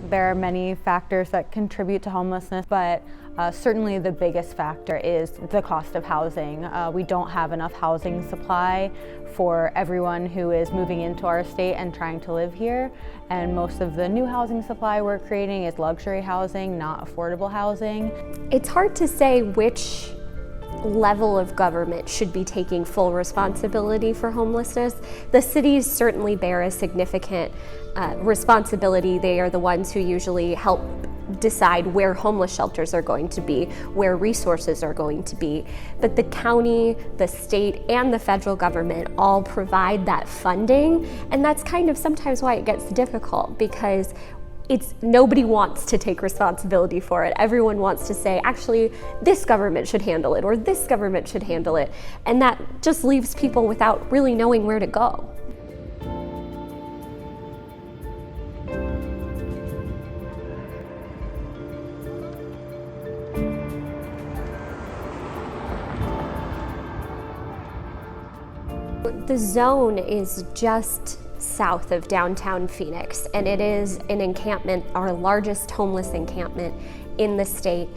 There are many factors that contribute to homelessness, but certainly the biggest factor is the cost of housing. We don't have enough housing supply for everyone who is moving into our state and trying to live here. And most of the new housing supply we're creating is luxury housing, not affordable housing. It's hard to say which level of government should be taking full responsibility for homelessness. The cities certainly bear a significant responsibility. They are the ones who usually help decide where homeless shelters are going to be, where resources are going to be. But the county, the state, and the federal government all provide that funding, and that's kind of sometimes why it gets difficult, because nobody wants to take responsibility for it. Everyone wants to say, actually, this government should handle it, or this government should handle it. And that just leaves people without really knowing where to go. The zone is just south of downtown Phoenix, and it is an encampment, our largest homeless encampment in the state.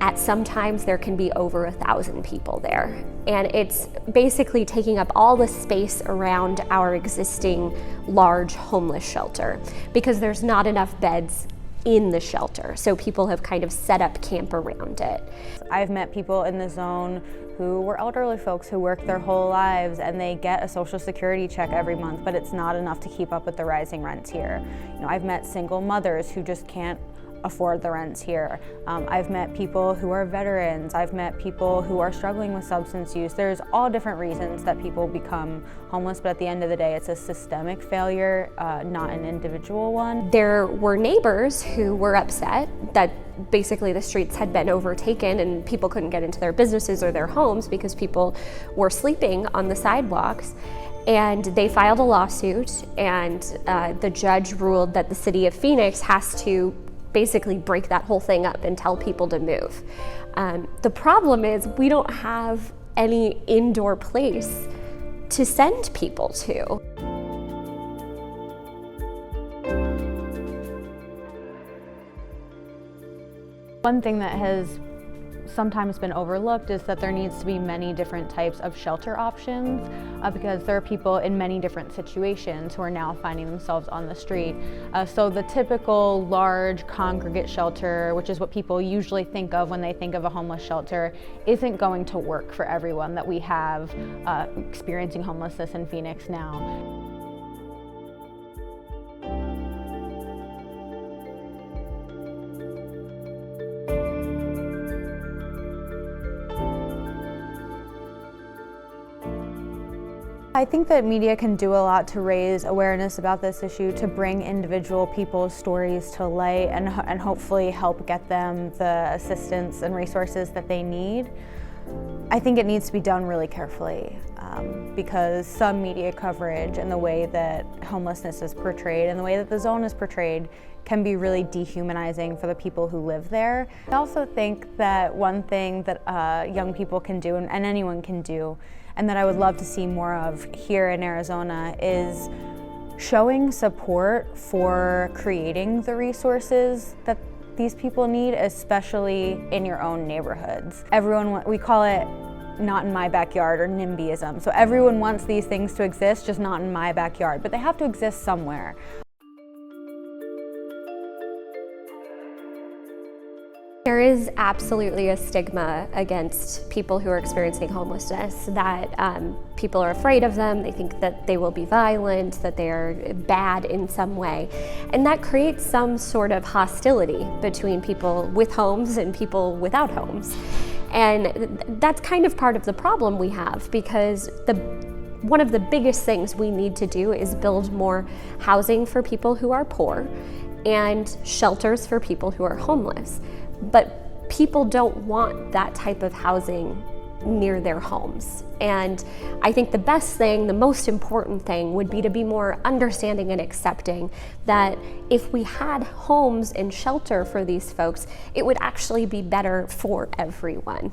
At some times there can be over 1,000 people there, and it's basically taking up all the space around our existing large homeless shelter because there's not enough beds in the shelter, so people have kind of set up camp around it. I've met people in the zone who were elderly folks who work their whole lives and they get a Social Security check every month, but it's not enough to keep up with the rising rents here. You know, I've met single mothers who just can't afford the rents here. I've met people who are veterans. I've met people who are struggling with substance use. There's all different reasons that people become homeless, but at the end of the day, it's a systemic failure, not an individual one. There were neighbors who were upset that basically the streets had been overtaken and people couldn't get into their businesses or their homes because people were sleeping on the sidewalks. And they filed a lawsuit, and the judge ruled that the city of Phoenix has to basically break that whole thing up and tell people to move. The problem is we don't have any indoor place to send people to. One thing that has sometimes been overlooked is that there needs to be many different types of shelter options because there are people in many different situations who are now finding themselves on the street. So the typical large congregate shelter, which is what people usually think of when they think of a homeless shelter, isn't going to work for everyone that we have experiencing homelessness in Phoenix now. I think that media can do a lot to raise awareness about this issue, to bring individual people's stories to light and hopefully help get them the assistance and resources that they need. I think it needs to be done really carefully because some media coverage and the way that homelessness is portrayed and the way that the zone is portrayed can be really dehumanizing for the people who live there. I also think that one thing that young people can do and anyone can do, and that I would love to see more of here in Arizona, is showing support for creating the resources that these people need, especially in your own neighborhoods. We call it not in my backyard, or NIMBYism. So everyone wants these things to exist, just not in my backyard, but they have to exist somewhere. There is absolutely a stigma against people who are experiencing homelessness, that people are afraid of them, they think that they will be violent, that they are bad in some way. And that creates some sort of hostility between people with homes and people without homes. And that's kind of part of the problem we have, because one of the biggest things we need to do is build more housing for people who are poor and shelters for people who are homeless. But people don't want that type of housing near their homes. And I think the best thing, the most important thing, would be to be more understanding and accepting that if we had homes and shelter for these folks, it would actually be better for everyone.